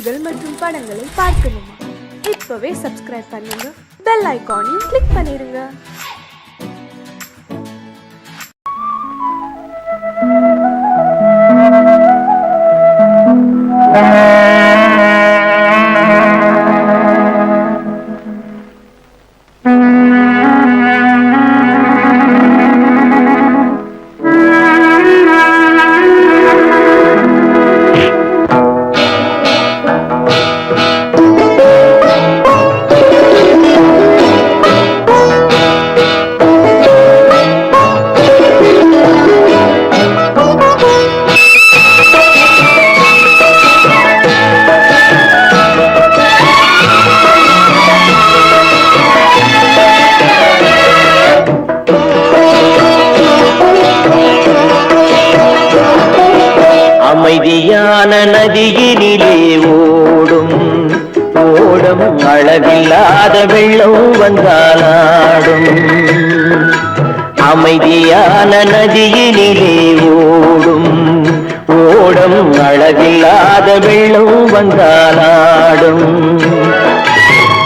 நிகழ்ச்சிகள் மற்றும் படங்களை பார்க்கணுமா? இப்பவே சப்ஸ்கிரைப் பண்ணுங்க, பெல் ஐகானையும் கிளிக் பண்ணிருங்க. அமைதியான நதியினிலே ஓடும் ஓடம் அளவில்லாத வெள்ளம் வந்தாலாடும். அமைதியான நதியினிலே ஓடும் ஓடம் அளவில்லாத வெள்ளம் வந்தாலாடும்.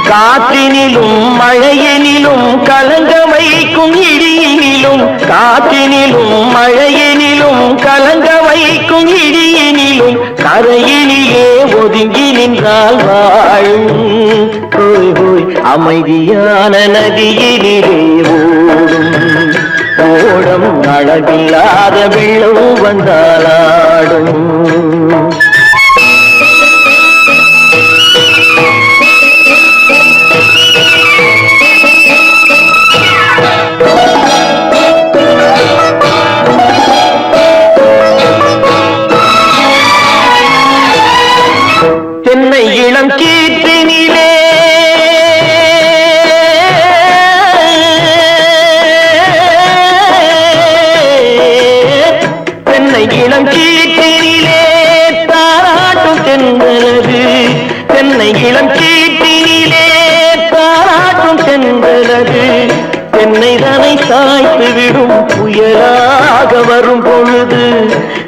காற்றினிலும் மழையினிலும் கலங்க வைக்கும் இடியினிலும், காற்றினிலும் மழையினிலும் கலங்க வைக்கும் இடியினிலும் கரையினிலே ஒதுங்கி நின்றால் வாழும். ஹோய் ஹோய் அமைதியான நதியினிலே ஓடும் ஓடம் அளவில்லாத வெள்ளம் வந்தாலாடும். தென்னை இளம் கீற்றினிலே தென்னை இளம் கீற்றினிலே தாராட்டும் தென்றலது. தென்னை இளம் கீற்றினிலே தாராட்டும் தென்றலது. தென்னை தனை சாய்த்து விடும் புயலாக வரும் பொழுது,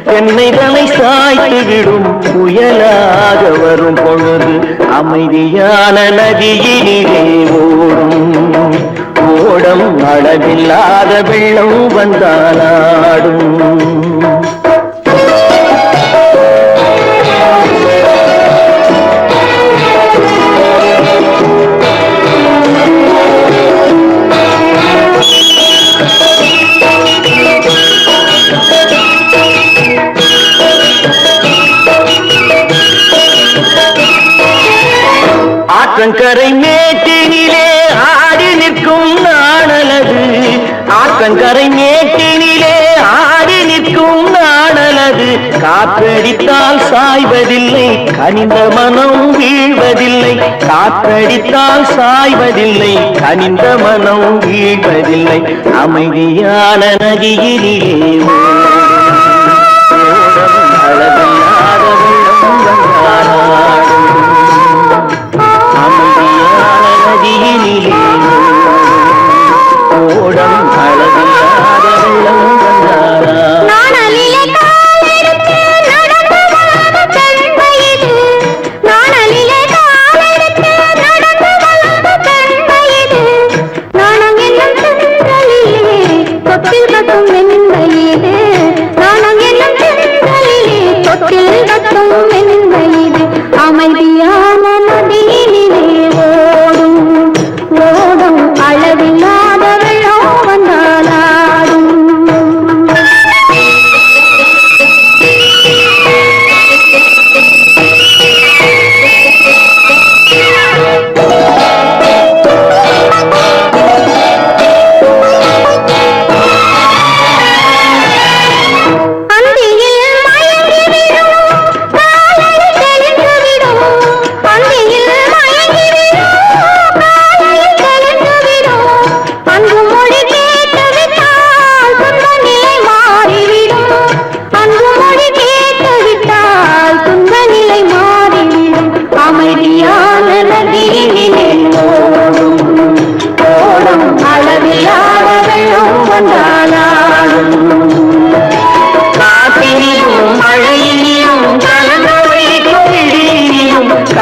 தென்னை தனை சாய்த்து விடும் புயலாக வரும் பொழுது அமைதியான நதியினிலே ஓடும் ஓடம் அளவில்லாத வெள்ளம் வந்தாலாடும். ஆற்றங்கரை மேட்டினிலே ஆடி நிற்கும் நாணலது. ஆற்றங்கரை மேட்டினிலே ஆடி நிற்கும் நாணலது. காற்றடித்தால் சாய்வதில்லை, கனிந்த மனம் வீழ்வதில்லை. காற்றடித்தால் சாய்வதில்லை, கனிந்த மனம் வீழ்வதில்லை. அமைதியான நதியினிலே அளவில்லாத வெள்ளம் வந்தாலாடும். அமைதியான நதியினிலே ஓடம் அளவில்லாத வெள்ளம் வந்தாலாடும்.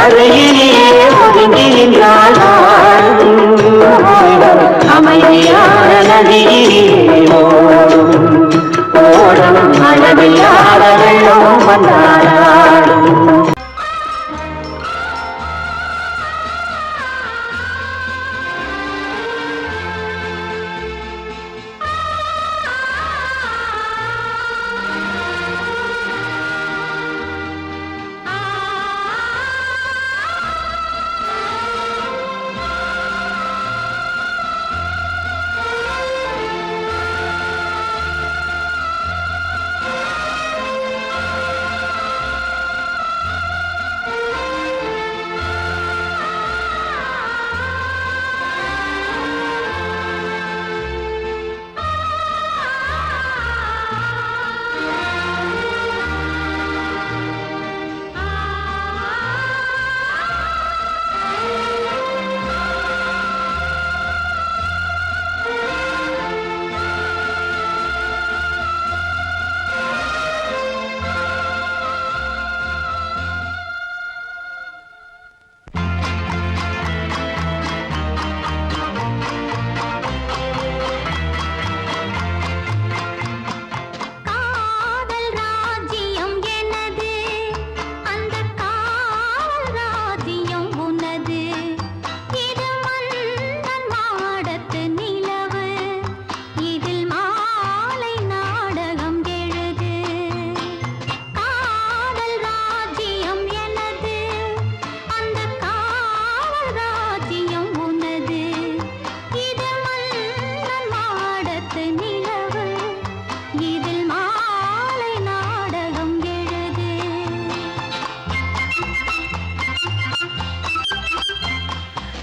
கரையிலே ஒதுங்கி நின்றால் அமைதியான நதியிலே ஓடும் ஓடும் அளவில்லாத வெள்ளம் வந்தாடும்.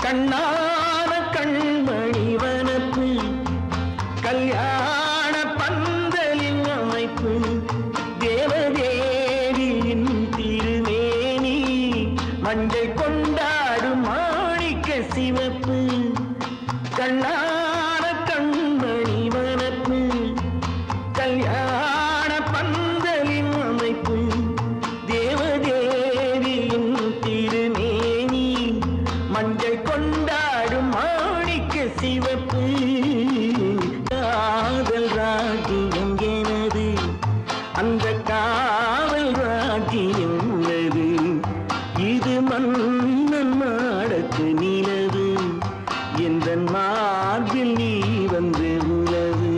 கண்ணான கண்மணி வனப்பு கல்யாண பந்தலின் அமைப்பு தேவதேவியின் திருமேனி மஞ்சள் கொண்டாடும் மாணிக்க சிவப்பு. கண்ணான கண்மணி வனப்பு கல்யாண பந்தலின் அமைப்பு தேவதேவியின் திருமேனி மஞ்சள் கொண்டாடும் மாணிக்க சிவப்பு. காதல் ராஜ்யம் எனது அந்த காவல் ராஜ்யம் உள்ளது இது மன்னன் மாடத்து நிலவு எந்த மார்பில் நீ வந்து உள்ளது.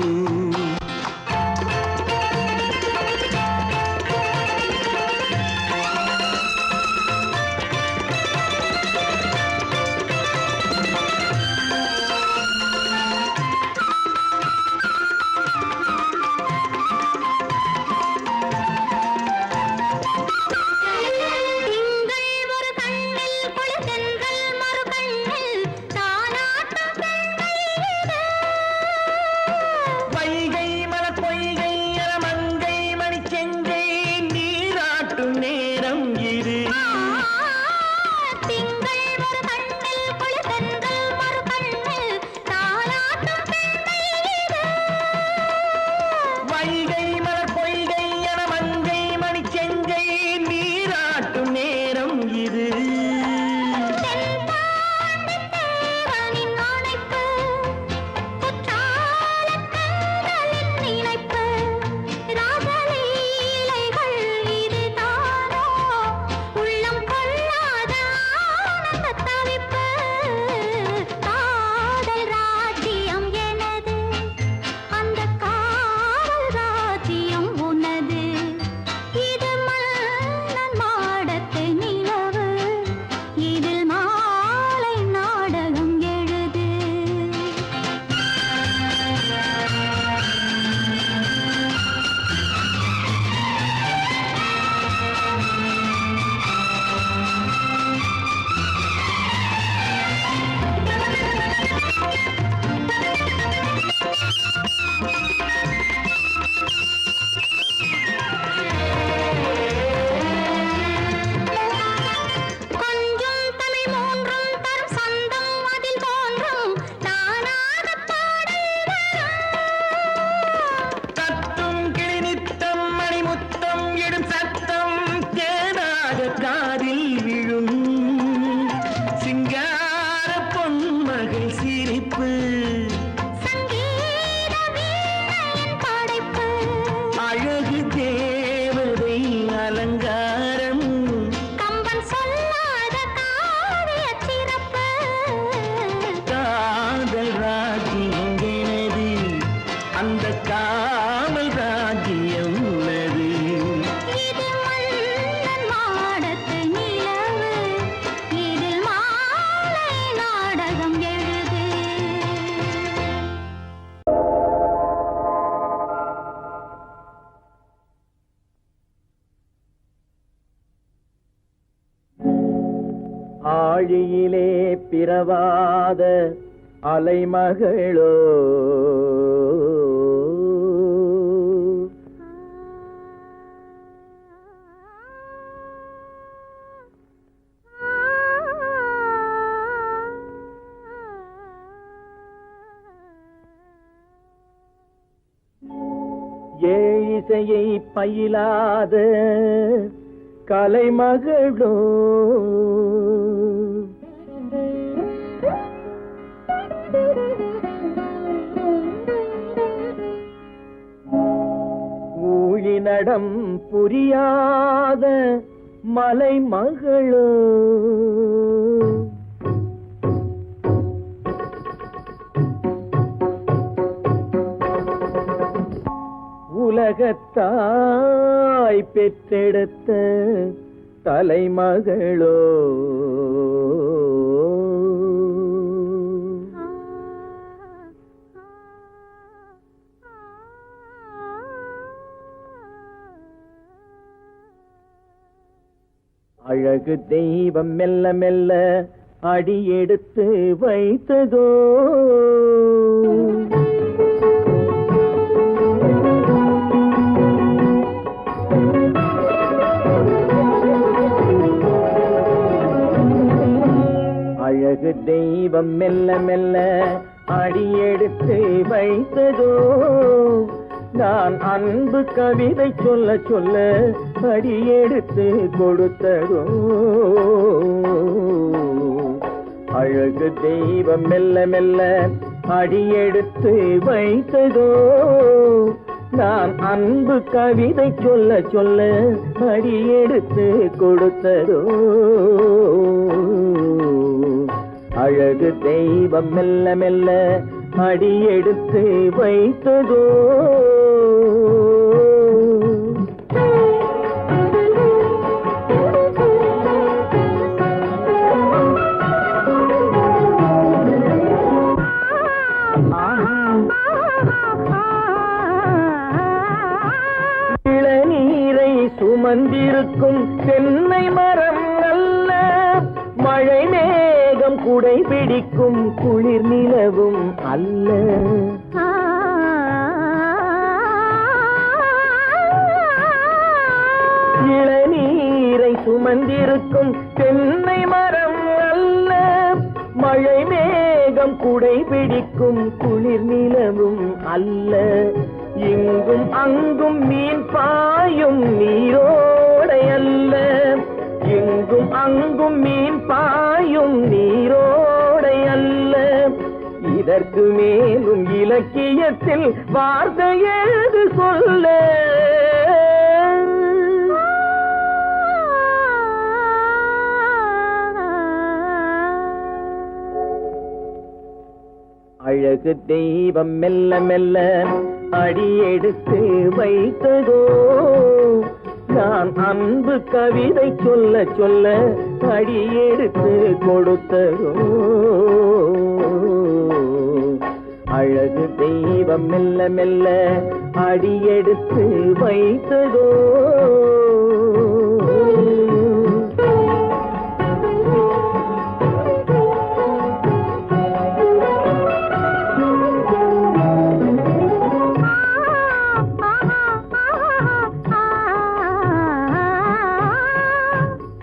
ஆழியிலே பிறவாத அலைமகளோ ஏழிசையை பயிலாத கலைமகளோ ஊழிநடம் புரியாத மலைமகளோ உலகத்தாய் பெற்றெடுத்த தலைமகளோ அழகு தெய்வம் மெல்ல மெல்ல அடியெடுத்து வைத்ததோ அழகு தெய்வம் மெல்ல மெல்ல அடியெடுத்து வைத்ததோ நான் அன்பு கவிதை சொல்ல சொல்ல அடியெடுத்து கொடுத்ததோ அழகு தெய்வம் மெல்ல மெல்ல அடியெடுத்து வைத்ததோ நான் அன்பு கவிதை சொல்ல சொல்ல அடியெடுத்து கொடுத்ததோ அழகு தெய்வம் மெல்ல மெல்ல அடியெடுத்து வைத்ததோ இளநீரை சுமந்திருக்கும் தென்னை மரம் நல்ல மழை மேகம் குடை பிடிக்கும் குளிர் நிலவும் அல்ல இளநீரை சுமந்திருக்கும் தென்னை மரம் அல்ல மழை மேகம் குடை பிடிக்கும் குளிர் நிலவும் அல்ல இங்கும் அங்கும் மீன் பாயும் நீரோடை அல்ல எங்கும் அங்கும் மீன் பாயும் நீரோடை அல்ல இதற்கு மேலும் இலக்கியத்தில் வார்த்தை ஏது சொல்ல அழகு தெய்வம் மெல்ல மெல்ல அடியெடுத்து வைத்ததோ நான் அன்பு கவிதை சொல்ல சொல்ல அடியெடுத்து கொடுத்ததோ அழகு தெய்வம் மெல்ல மெல்ல அடியெடுத்து வைத்ததோ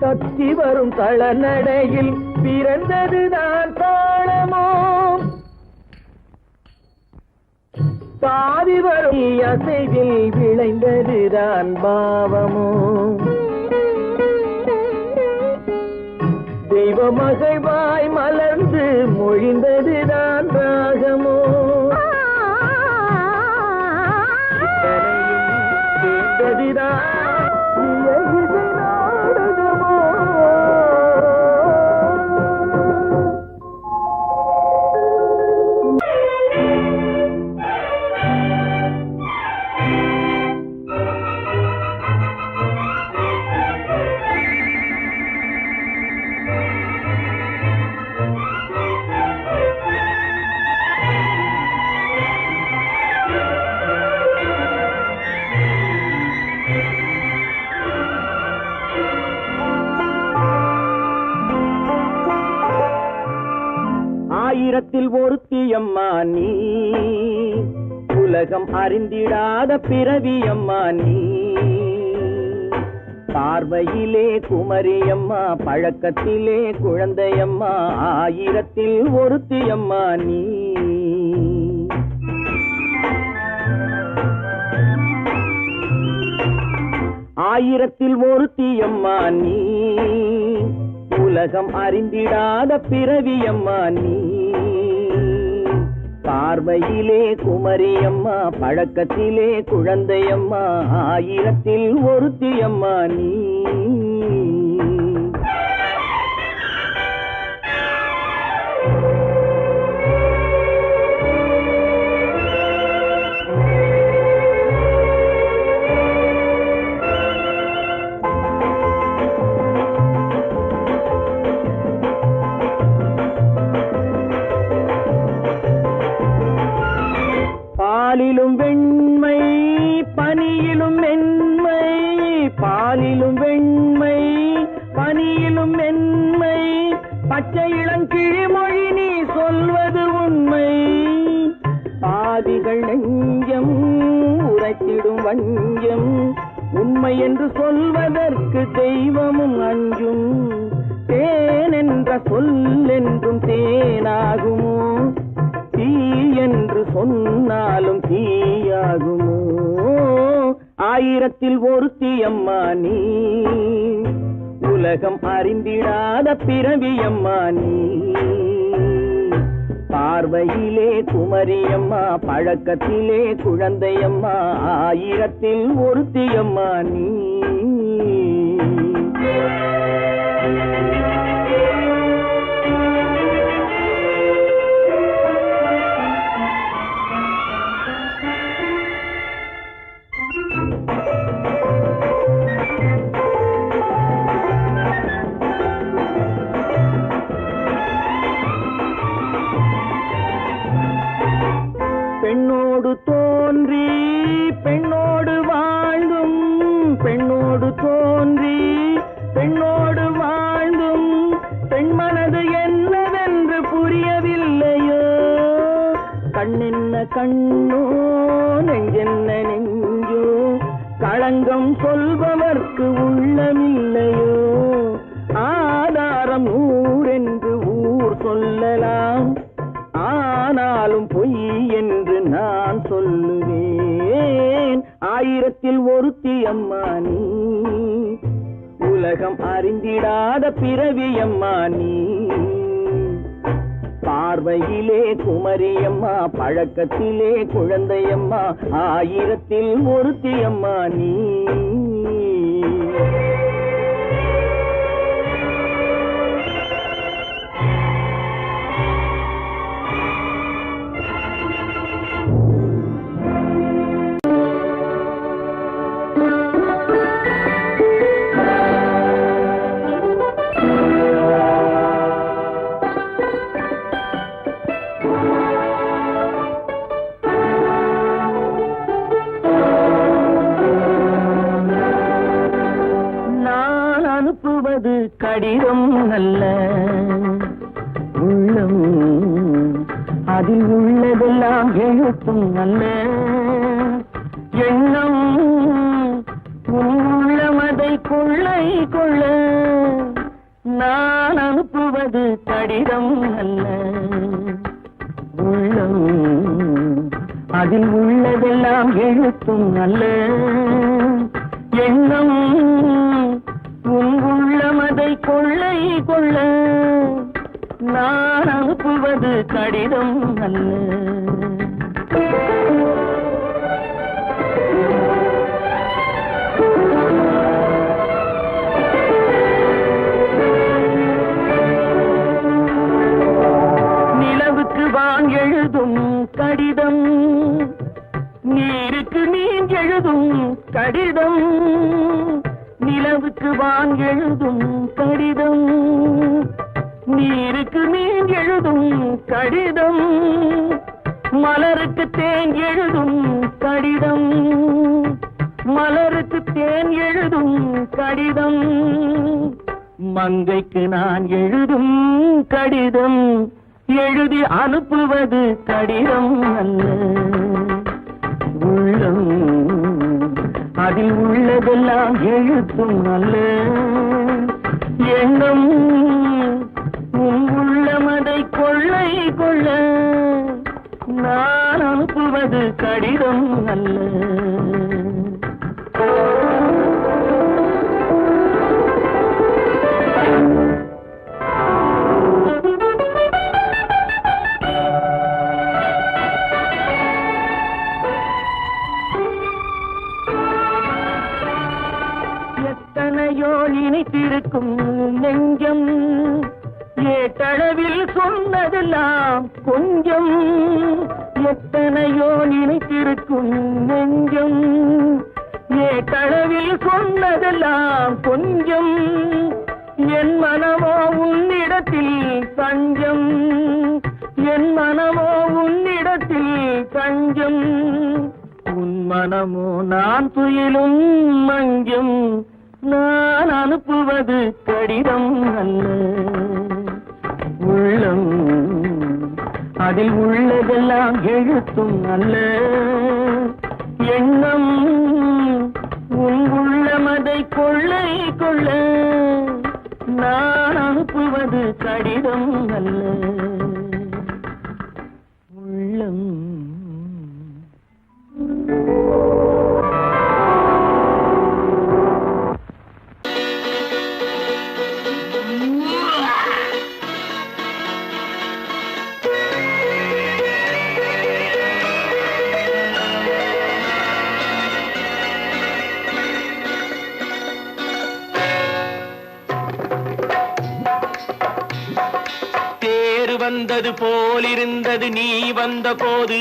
தத்தி வரும் தளநடையில் பிறந்ததுதான் தாளமோ தாவி வரும் அசைவில் விளைந்ததுதான் பாவமோ தெய்வ மகிழ்வாய் மலர்ந்து மொழிந்ததுதான் ராகமோ கேட்டதுதான் ஆயிரத்தில் ஒருத்தியம்மா நீ, உலகம் அறிந்திடாத பிறவியம்மா நீ. பார்வையிலே குமரியம்மா, பழக்கத்திலே குழந்தையம்மா, ஆயிரத்தில் ஒருத்தியம்மா நீ. ஆயிரத்தில் ஒருத்தியம்மா நீ, உலகம் அறிந்திடாத பிறவியம்மா நீ. பார்வையிலே குமரியம்மா, பழக்கத்திலே குழந்தையம்மா, ஆயிரத்தில் ஒருத்தியம்மா நீ. பாலிலும் வெண்மை பனியிலும் மென்மை, பாலிலும் வெண்மை பனியிலும் மென்மை, பச்சை இளங்கிழிமொழி நீ சொல்வது உண்மை. பாதிகள் நெஞ்சம் உரைத்திடும் வஞ்சம், உண்மை என்று சொல்வதற்கு தெய்வமும் அஞ்சும். தேன் என்ற சொல் என்றும் தேனாகுமோ, தீ என்று சொன்னாலும் தீயாகுமோ. ஆயிரத்தில் ஒருத்தியம்மா நீ, உலகம் அறிந்திடாத பிறவியம்மா நீ. பார்வையிலே குமரியம்மா, பழக்கத்திலே குழந்தையம்மா, ஆயிரத்தில் ஒருத்தியம்மா நீ. பெண்ணோடு தோன்றி பெண்ணோடு வாழ்ந்தும், பெண்ணோடு தோன்றி பெண்ணோடு வாழ்ந்தும், பெண் மனது என்னவென்று புரியவில்லையோ. கண்ணென்ன கண்ணோ, நெஞ்சென்ன நெஞ்சோ, களங்கம் சொல்பவர்க்கு உள்ளமில்லையோ. ஆதாரம் ஊரென்று ஊர் சொல்லலாம், ஆனாலும் பொய் என்று நான் சொல்லுவேன். ஆயிரத்தில் ஒருத்தியம்மா நீ, உலகம் அறிந்திடாத பிறவியம்மா நீ. பார்வையிலே குமரியம்மா, பழக்கத்திலே குழந்தையம்மா, ஆயிரத்தில் ஒருத்தியம்மா நீ. அனுப்புவது கடிதம் அல்ல, உள்ளம் அதில் உள்ளதெல்லாம் எழுத்தும் அல்ல. எண்ணம் உள்ளமதை கொள்ளை கொள்ள, நான் அனுப்புவது கடிதம் அல்ல, உள்ளம் அதில் உள்ளதெல்லாம் எழுத்தும் அல்ல. எண்ணம் உள்ளமதை கொள்ளை கொள்ள, நான் அனுப்புவது கடிதம் அல்ல. நிலவுக்கு வான் எழுதும் கடிதம், நீருக்கு நீர் எழுதும் கடிதம். நிலவுக்கு வான் எழுதும் கடிதம், நீருக்கு நீர் எழுதும் கடிதம். மலருக்கு தேன் எழுதும் கடிதம், மலருக்கு தேன் எழுதும் கடிதம். மங்கைக்கு நான் எழுதும் கடிதம், எழுதி அனுப்புவது கடிதம் அல்ல, உள்ளம் அதில் உள்ளதெல்லாம் எழுத்தும் அல்ல. எண்ணம் உன் உள்ளமதை கொள்ளை கொள்ள, நான் அனுப்புவது கடிதம் அல்ல. எத்தனையோ இனித்திருக்கும் நெஞ்சம், ஏட்டளவில் சொன்னதெல்லாம் கொஞ்சம். எத்தனையோ நினைத்திருக்கும் நெஞ்சம், ஏட்டளவில் சொன்னதெல்லாம் கொஞ்சம். என் மனமோ உன்னிடத்தில் தஞ்சம், என் மனமோ உன்னிடத்தில் தஞ்சம். உன் மனமோ நான் துயிலும் மஞ்சம், நான் அனுப்புவது கடிதம் அல்ல. உள்ளம் அதில் உள்ளதெல்லாம் எழுத்தும் அல்ல. எண்ணம் உன் உள்ளமதை கொள்ளை கொள்ள, நான் அனுப்புவது கடிதம் அல்ல. உள்ளம் வந்தது போலிருந்தது நீ வந்த போது,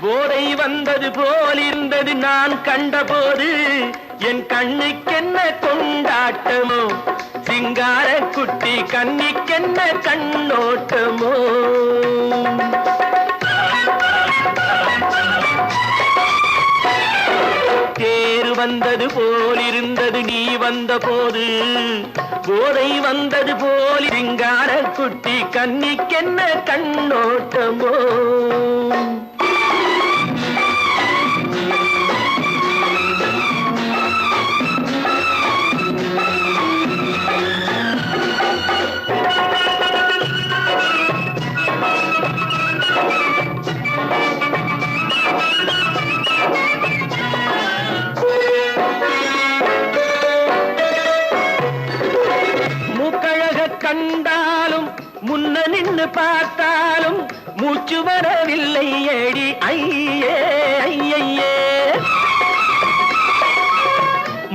போதை வந்தது போலிருந்தது நான் கண்டபோது. என் கண்ணுக்கென்ன கொண்டாட்டமோ, சிங்கார குட்டி கண்ணிக்கென்ன கண்ணோட்டமோ. தேர் வந்தது போலிருந்தது நீ வந்த போது, போதை வந்தது போல் சிங்கார குட்டி கண்ணிக்கென்ன கண்ணோட்டமோ. கண்டாலும் முன்ன நின்று பார்த்தாலும் மூச்சு வரவில்லை ஏடி ஐயே ஐயே.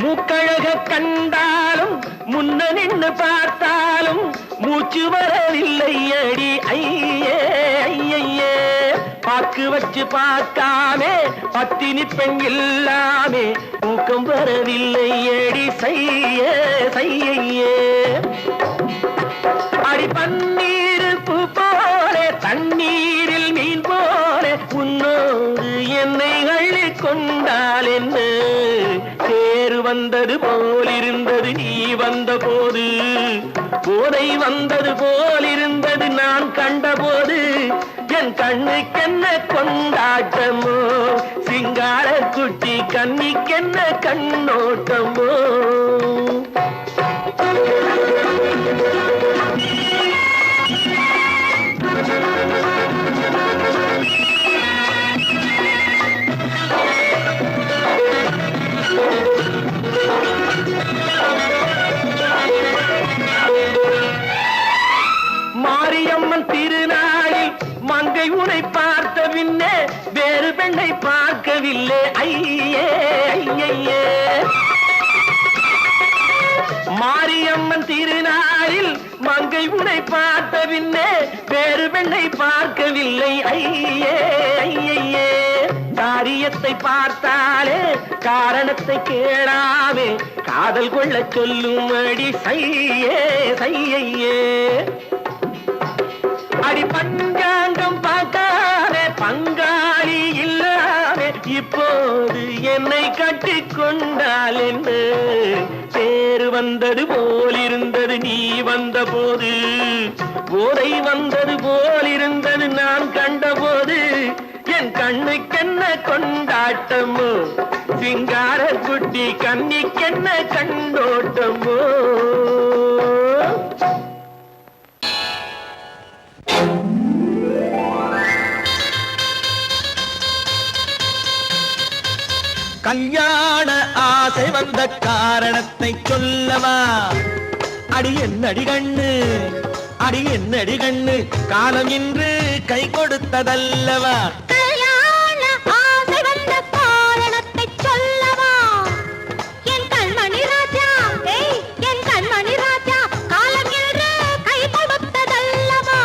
மூக்கழக கண்டாலும் முன்ன நின்று பார்த்தாலும் மூச்சு வரவில்லை ஏடி ஐயே ஐயே. பாக்கு வச்சு பார்க்காமே பத்தினி பெண் இல்லாமே தூக்கம் வரவில்லை ஏடி செய்யே செய்யே. அடி பன்னீர் பூ போல தண்ணீரில் மீன் போல உன்னோடு என்னை அள்ளி கொண்டால் என்ன. தேர் வந்தது போலிருந்தது நீ வந்த போது, போதை வந்தது போலிருந்தது நான் கண்டபோது. என் கண்ணுக்கென்ன கொண்டாட்டமோ, சிங்கார குட்டி கண்ணிக்கென்ன கண்ணோட்டமோ. மாரியம்மன் திருநாளில் மங்கை உனை பார்த்த பின்னே வேறு பெண்ணை பார்க்கவில்லை ஐயே ஐயே. மாரியம்மன் திருநாளில் மங்கை உனை பார்த்த பின்னே வேறு பெண்ணை பார்க்கவில்லை ஐயே ஐயே. காரியத்தை பார்த்தாலே காரணத்தை கேளாமே காதல் கொள்ள சொல்லும் அடி சையே சையே. அடி பஞ்சாங்கம் பார்க்காத பங்காளி இல்லாமே இப்போது என்னை கட்டிக்கொண்டால் என்று. தேர் வந்தது போல் இருந்தது நீ வந்த போது, போதை வந்தது போல் இருந்தது நான் கண்டபோது, என் கண்ணுக்கென்ன கொண்டாட்டமோ, சிங்கார குட்டி கண்ணிக்கென்ன கண்டோட்டமோ. கல்யாண ஆசை வந்த காரணத்தை சொல்லவா? அடி என்னடி கண்ணு, அடி என்னடி கண்ணு, காலம் இன்று கை கொடுத்ததல்லவா? கல்யாண ஆசை வந்த காரணத்தை சொல்லவா? என் கண்மணி ராஜா, என் கண்மணி ராஜா, காலம் இன்று கை கொடுத்ததல்லவா?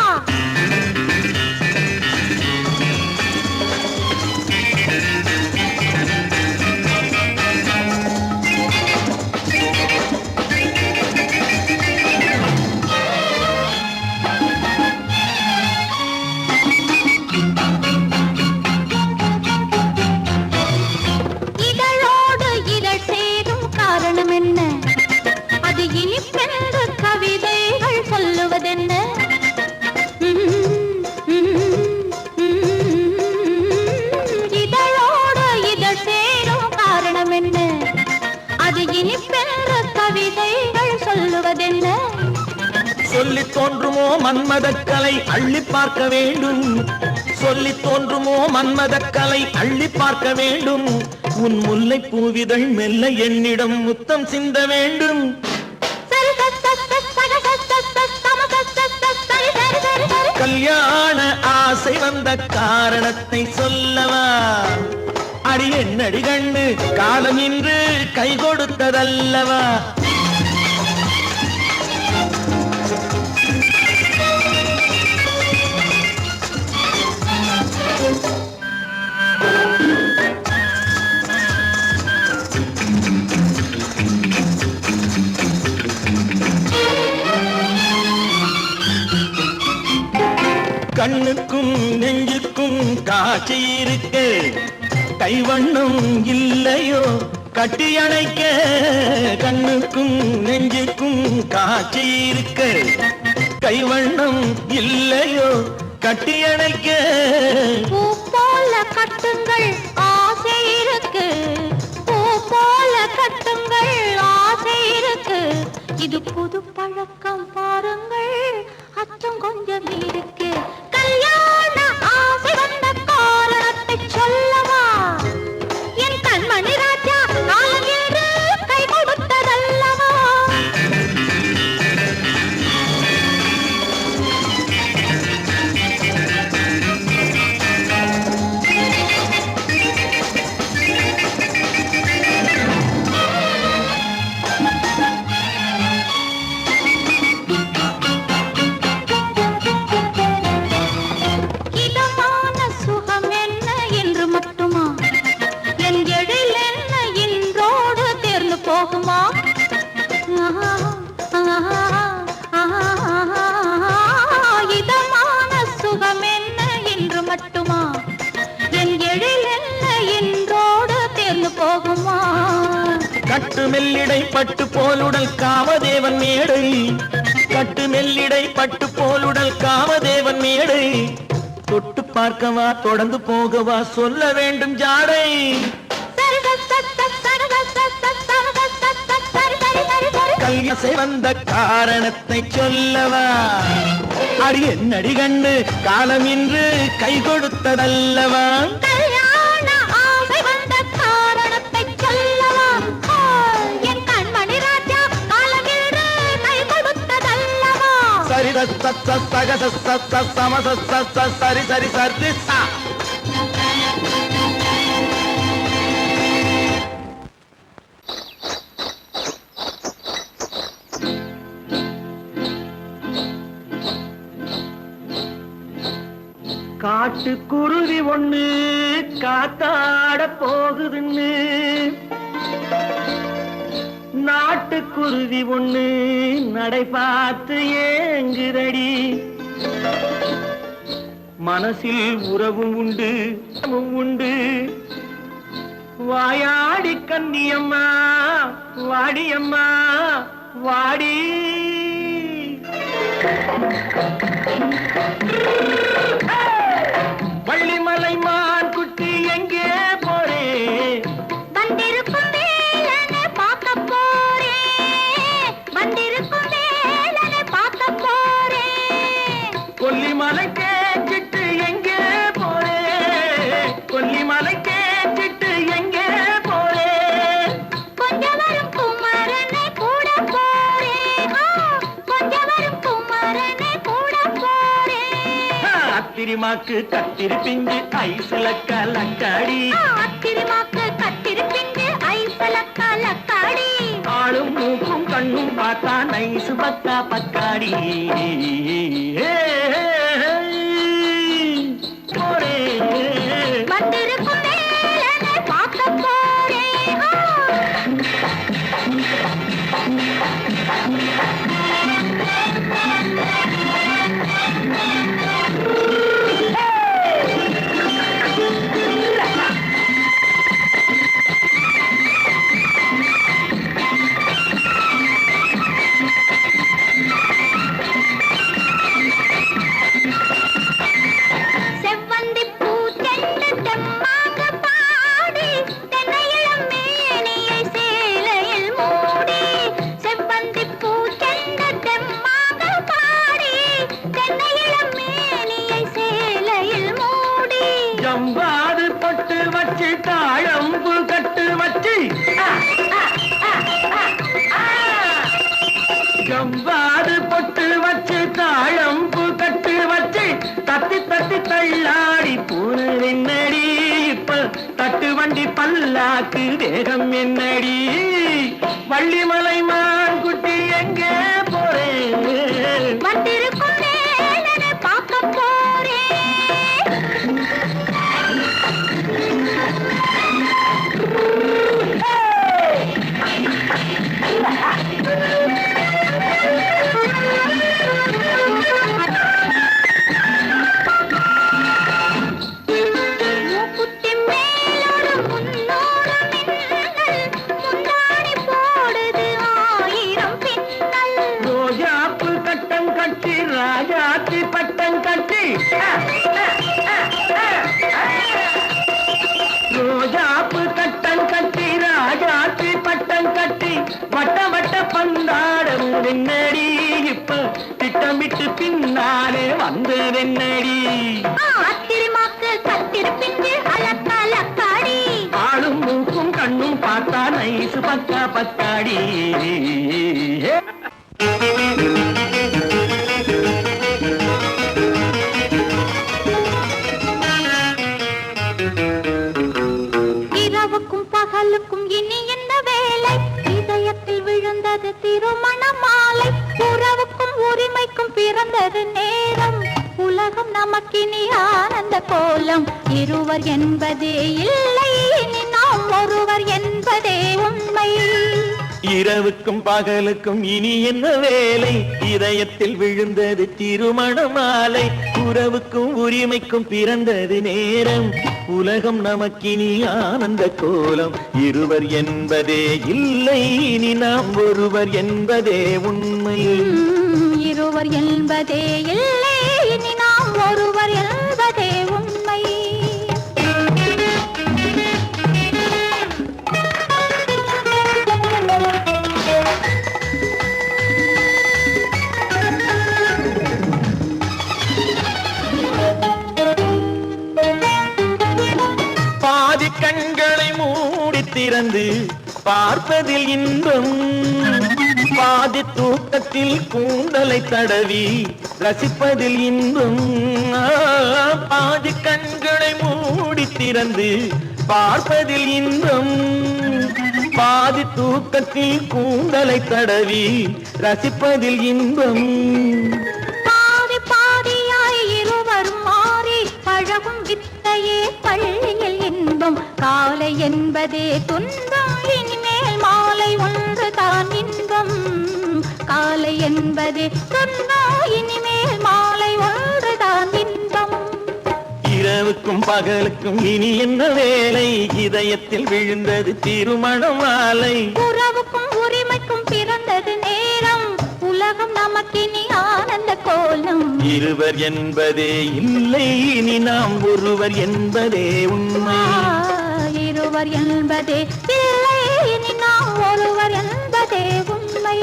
சொல்லி தோன்றுமோ மன்மதக்கலை அள்ளி பார்க்க வேண்டும், சொல்லி தோன்றுமோ மன்மதக்கலை அள்ளி பார்க்க வேண்டும், உன் முல்லை பூவிதழ் மெல்ல என்னிடம் முத்தம் சிந்த வேண்டும். கல்யாண ஆசை வந்த காரணத்தை சொல்லவா? அடி என்னடி கண்ணு, காலம் இன்று கை கொடுத்ததல்லவா? கண்ணுக்கும் நெஞ்சுக்கும் காட்சி இருக்கு, கைவண்ணம் இல்லையோ கட்டி அணைக்க. கண்ணுக்கும் நெஞ்சுக்கும் காட்சி இருக்கு, கைவண்ணம் இல்லையோ கட்டி அணைக்க. பூ போல கட்டுங்கள் ஆசை இருக்கு, பூ போல கட்டுங்கள் ஆசை இருக்கு, இது புது பழக்கம் பாருங்கள் அச்சம் கொஞ்சம் இருக்கு. கல்யாண ஆசை வந்த காரணத்தை சொல்லவா? என் கண்மணி ராஜா, காலம் என்று கை கொடுத்ததல்லவா? இதமான சுகம் என்ன என்று மட்டுமா, என் எழில் என்ன என்றோடு தேர்ந்து போகுமா? கட்டு மெல்லிடை பட்டு போலுடல் காமதேவன் மேடை, கட்டு மெல்லிடை பட்டு போலுடல் காமதேவன் மேடை, தொட்டு பார்க்கவா தொடர்ந்து போகவா சொல்ல வேண்டும் ஜாடை. கல்யாணை வந்த காரணத்தை சொல்லவா? அடி என்னடி கண்டு, காலம் இன்று கை கொடுத்ததல்லவா? கல்யாண ஆசை வந்த காரணத்தை சொல்லவா? என் கண்மணி ராஜா, காலம் இன்று கை கொடுத்ததல்லவா? சரி சக சம சரி சரி சரி சா. காட்டுக்குருவி ஒண்ணு காத்தாட போகுதுன்னு, நாட்டுக்குருவி ஒண்ணு நடை பார்த்து ஏங்குதடி. மனசில் உறவும் உண்டு உண்டு, வாயாடி கன்னியம்மா வாடியம்மா வாடி வள்ளிமலை மான் குட்டி எங்கே போறே வந்திருக்கும் வேலனை பார்க்க போறேன் வந்திருக்கும் வேலனை பார்க்க போறேன் கொல்லிமலை கேட்டுட்டு எங்கே போறே கொல்லிமலை கேட்டுட்டு எங்கே போறே கொஞ்சம் வரும் குமரனை கூட போறேன் கொஞ்சம் வரும் குமரனை கூட போறேன் அத்திரிமாக்கு கத்திரி பிஞ்சு ஐசுல கலக்காடி அத்திரிமாக்கு கத்திரி பிஞ்சு ஐசல கலக்காடி ஆளும் மூக்கும் கண்ணும் பார்த்தா நைசு பக்கா பக்காடி போறே வந்திருக்கும் வேலனை பார்க்க போறேன் செவ்வந்தி பூச்செண்டு தெம்மாக பாடி தென்னையிளம் மேனியை சேலையில் மூடி செவ்வந்தி பூச்செண்டு தெம்மாக பாடி தென்னையிளம் மேனியை சேலையில் மூடி ஜம்பாது பொட்டு வச்சு தாழம்பு கட்டு வச்சு ஜம்பாது பொட்டு வச்சு தாழம்பு கட்டு வச்சு தத்தி தத்தி தள்ளாடி பூரு என்னடி இப்ப தட்டு வண்டி பல்லாக்கு தேகம் என்னடி வள்ளிமலை மான் குட்டி எங்கே போறேன் வந்திருக்கும் வேலனை பார்க்க போறேன் மூக்குத்தி மேலோடு முன்னோடு மின்னல் முந்தாணி போடுது ஆயிரம் பின்னல் ரோஜாப்பு கட்டம் கட்டி ராஜாத்தி பட்டம் கட்டி ரோஜாப்பு கட்டம் கட்டி ராஜாத்தி பட்டம் கட்டி வட்ட வட்ட பந்தாடம் வெண்ணடி இப்ப திட்டமிட்டு பின்னாலே வந்து வெண்ணடி அத்திரிமாக்கு கத்திரி பிஞ்சு அலக்காடி ஆளும் மூக்கும் கண்ணும் பார்த்தா நைசு பக்கா பக்காடி இரவுக்கும் பகலுக்கும் இனி என்ன வேலை இதயத்தில் விழுந்தது திருமண மாலை உறவுக்கும் உரிமைக்கும் பிறந்தது நேரம் உலகம் நமக்கினி ஆனந்த கோலம் இருவர் என்பதே இல்லை இனி நாம் ஒருவர் என்பதே உண்மை இரவுக்கும் பகலுக்கும் இனி என்ன வேலை இதயத்தில் விழுந்தது திருமண மாலை உறவுக்கும் உரிமைக்கும் பிறந்தது நேரம் உலகம் நமக்கினி ஆனந்த கோலம் இருவர் என்பதே இல்லை இனி நாம் ஒருவர் என்பதே உண்மை இருவர் என்பதே இல்லை இனி நாம் ஒருவர் என்பதே உண்மை பாதி கண்களை மூடி திறந்து பார்ப்பதில் இன்பம் பாதி தூக்கத்தில் கூந்தலை தடவி ரசிப்பதில் இன்பம் பாதி கண்களை மூடி திறந்து பார்ப்பதில் இன்பம் பாதி தூக்கத்தில் கூந்தலை தடவி ரசிப்பதில் இன்பம் பாதி பாதியாய் இருவரும் மாறி பழகும் வித்தையே பள்ளியில் இன்பம் காலை என்பதே துன்பம் இனிமேல் மாலை ஒன்று தான் இன்பம் காலை என்பதே துன்பம் இனிமேல் மாலை ஒன்று தான் இன்பம் இரவுக்கும் பகலுக்கும் இனி என்ன வேலை இதயத்தில் விழுந்தது திருமண மாலை உறவுக்கும் உரிமைக்கும் பிறந்தது நேரம் நமக்கினி ஆனந்த கோலம். இருவர் என்பதே இல்லை இனி நாம் ஒருவர் என்பதே உண்மை. இருவர் என்பதே இல்லை இனி நாம் ஒருவர் என்பதே உண்மை.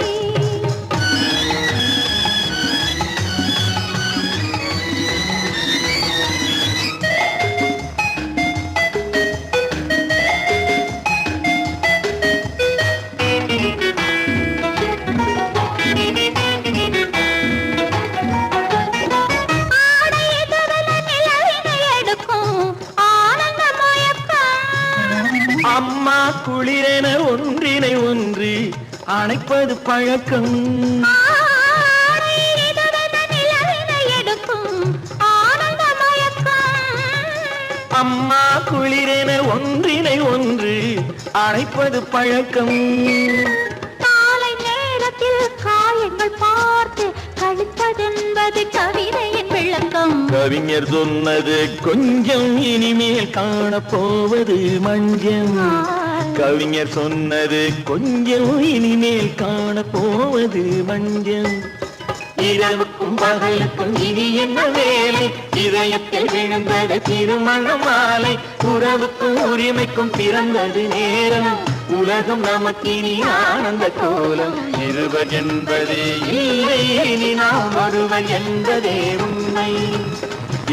அம்மா குளிரென ஒன்றினை ஒன்று அணைப்பது பழக்கம். அம்மா குளிரென ஒன்றினை ஒன்று அணைப்பது பழக்கம். காலை நேரத்தில் காயங்கள் பார்த்து கழிப்பதென்பது கவிதையின் விளக்கம். கவிஞர் சொன்னது கொஞ்சம் இனிமேல் காணப்போவது மஞ்சள். கவிஞர் சொன்னது கொஞ்சம் இனிமேல் காணப்போவது மஞ்சள். இரவுக்கும் பகலுக்கும் இனி என்ன வேலை, இதயத்தில் விழுந்தது திருமண மாலை. உறவுக்கும் உரிமைக்கும் பிறந்தது நேரம், உலகம் நமக்கினி ஆனந்த கோலம். இருவர் என்பதே இல்லை இனி நாம் ஒருவர் என்பதே உண்மை.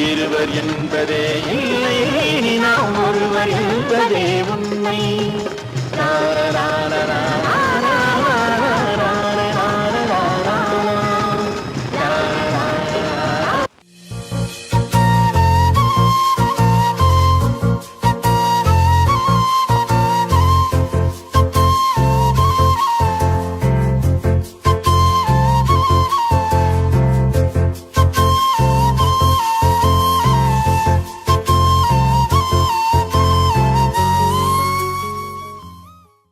இருவர் என்பதே இல்லை இனி நாம் ஒருவர் என்பதே உண்மை.